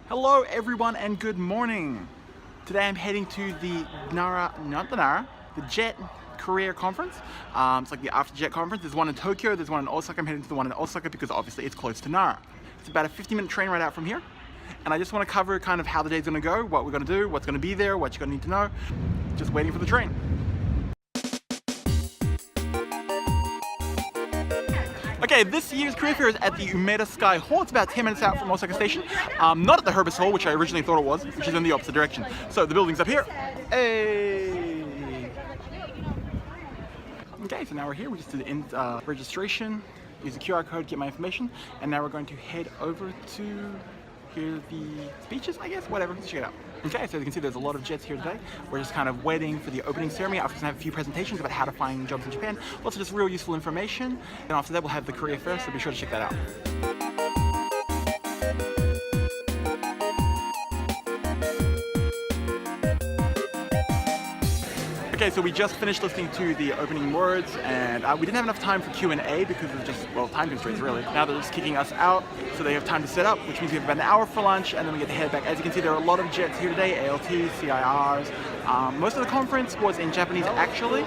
Hello everyone and good morning. Today I'm heading to the the Jet Career Conference. It's like the After Jet Conference. There's one in Tokyo, there's one in Osaka. I'm heading to the one in Osaka because obviously it's close to Nara. It's about a 50-minute train ride out from here. And I just want to cover kind of how the day's going to go, what we're going to do, what's going to be there, what you're going to need to know. Just waiting for the train. Okay, this year's career fair is at the Umeda Sky Hall. It's about 10 minutes out from Osaka Station. Not at the Herbis Hall, which I originally thought it was, which is in the opposite direction. So the building's up here. Hey! Okay, so now we're here. We just did registration, use the QR code, get my information, and now we're going to head over to hear the speeches, I guess, whatever, let's check it out. Okay, so as you can see, there's a lot of jets here today. We're just kind of waiting for the opening ceremony. After, we're gonna have a few presentations about how to find jobs in Japan. Lots of just real useful information. And after that, we'll have the career fair, so be sure to check that out. Okay, so we just finished listening to the opening words, and we didn't have enough time for Q&A because of just, well, time constraints really. Now they're just kicking us out, so they have time to set up, which means we have about an hour for lunch, and then we get to head back. As you can see, there are a lot of jets here today, ALT, CIRs. Most of the conference was in Japanese actually,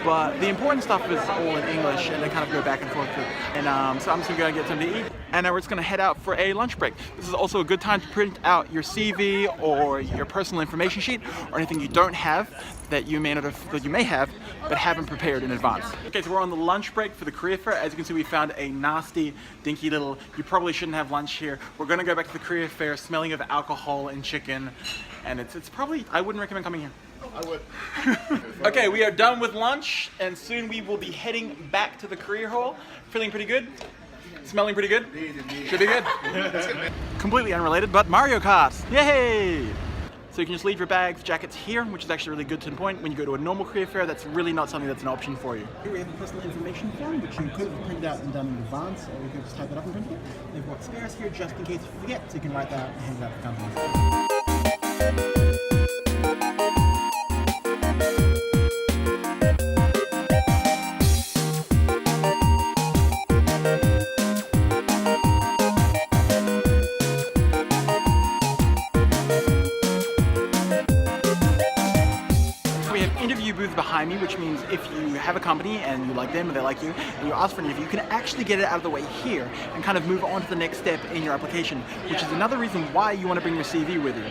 but the important stuff is all in English, and they kind of go back and forth. And so I'm just gonna get something to eat, and now we're just gonna head out for a lunch break. This is also a good time to print out your CV or your personal information sheet or anything you don't have that you may have, but haven't prepared in advance. Okay, so we're on the lunch break for the career fair. As you can see, we found a nasty, dinky little, you probably shouldn't have lunch here. We're gonna go back to the career fair smelling of alcohol and chicken, and it's probably, I wouldn't recommend coming here. I would. Okay, we are done with lunch, and soon we will be heading back to the career hall. Feeling pretty good? Smelling pretty good? Should be good. Completely unrelated, but Mario Kart! Yay! So you can just leave your bags, jackets here, which is actually really good to the point. When you go to a normal career fair, that's really not something that's an option for you. Here we have a personal information form, which you could have printed out and done in advance, or you could just type it up and print it. They've got spares here just in case you forget, so you can write that out and hand it out to companies. Booth behind me, which means if you have a company and you like them and they like you and you ask for an interview, you can actually get it out of the way here and kind of move on to the next step in your application, which is another reason why you want to bring your CV with you.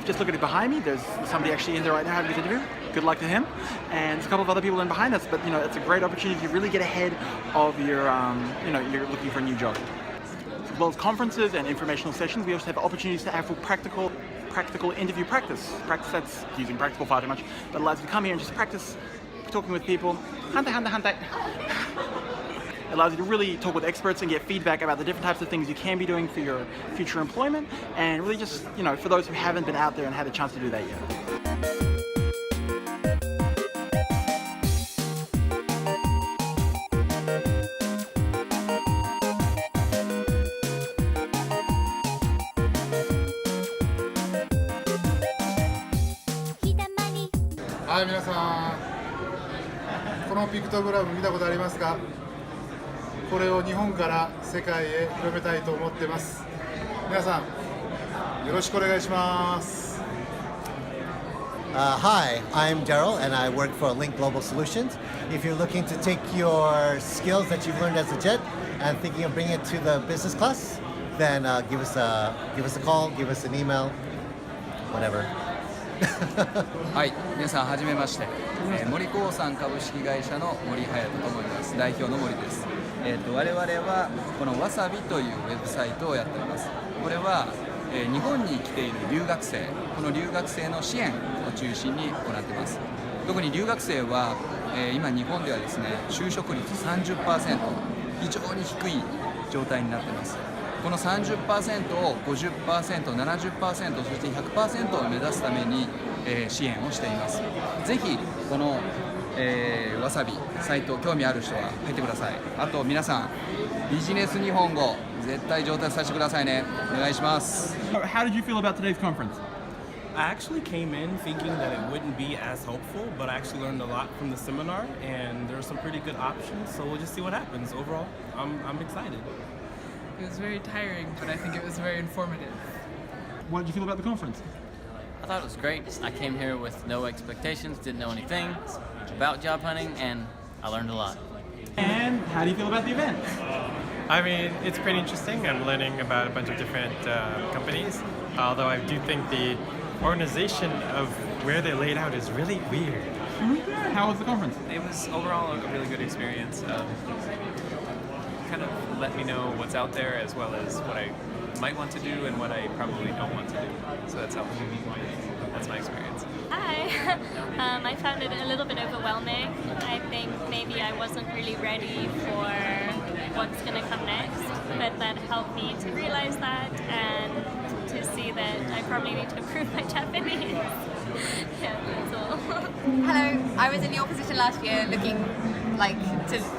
Just look at it behind me, there's somebody actually in there right now having this interview. Good luck to him. And there's a couple of other people in behind us, but you know, it's a great opportunity to really get ahead of your, you're looking for a new job. As well as conferences and informational sessions, we also have opportunities to have practical interview practice. Practice that's using practical far too much, but allows you to come here and just practice talking with people. It allows you to really talk with experts and get feedback about the different types of things you can be doing for your future employment, and really just, for those who haven't been out there and had a chance to do that yet.はい、皆さん、このピクトグラム見たことありますか？これを日本から世界へ広めたいと思ってます。皆さん、よろしくお願いします。Hi, I'm Daryl and I work for Link Global Solutions. If you're looking to take your skills that you've learned as a jet and thinking of bringing it to the business class, then give us a call, give us an email, whatever. はい、皆さんはじめまして、森興産株式会社の森隼人と申します。代表の森です。我々はこのわさびというウェブサイトをやっております。これは、日本に来ている留学生、この留学生の支援を中心に行っています。特に留学生は、今日本ではですね、就職率 30%、非常に低い状態になっています。この 30% を 50%、70%、そして 100% を目指すために、支援をしています。ぜひこの、わさびサイト興味ある人は入ってください。あと皆さんビジネス日本語絶対上達させてくださいね。お願いします。How did you feel about today's conference? I actually came in thinking that it wouldn't be as hopeful, but I actually learned a lot from the seminar, and there are some pretty good options, so we'll just see what happens. Overall, I'm excited. It was very tiring, but I think it was very informative. what did you feel about the conference? I thought it was great. I came here with no expectations, didn't know anything about job hunting, and I learned a lot. And how do you feel about the event? I mean, it's pretty interesting. I'm learning about a bunch of different companies, although I do think the organization of where they're laid out is really weird. How was the conference? It was overall a really good experience. Kind of let me know what's out there as well as what I might want to do and what I probably don't want to do. So that's helped. That's my experience. Hi. I found it a little bit overwhelming. I think maybe I wasn't really ready for what's going to come next, but that helped me to realize that and to see that I probably need to improve my Japanese. Yeah, that's all. Hello, I was in your position last year looking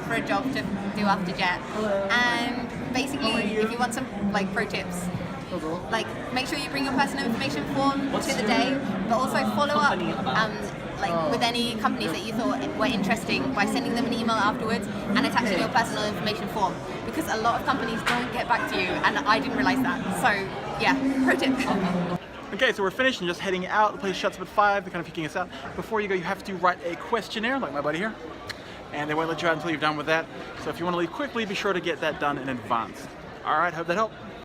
for a job to do after JET, and basically if you want some pro tips, make sure you bring your personal information form to the day, but also follow up with any companies that you thought were interesting by sending them an email afterwards and attaching your personal information form, because a lot of companies don't get back to you, and I didn't realize that. So yeah, pro tip. Okay, so we're finished and just heading out. The place shuts up at 5. They're kind of kicking us out. Before you go, you have to write a questionnaire, like my buddy here. And they won't let you out until you're done with that. So if you want to leave quickly, be sure to get that done in advance. All right, hope that helped.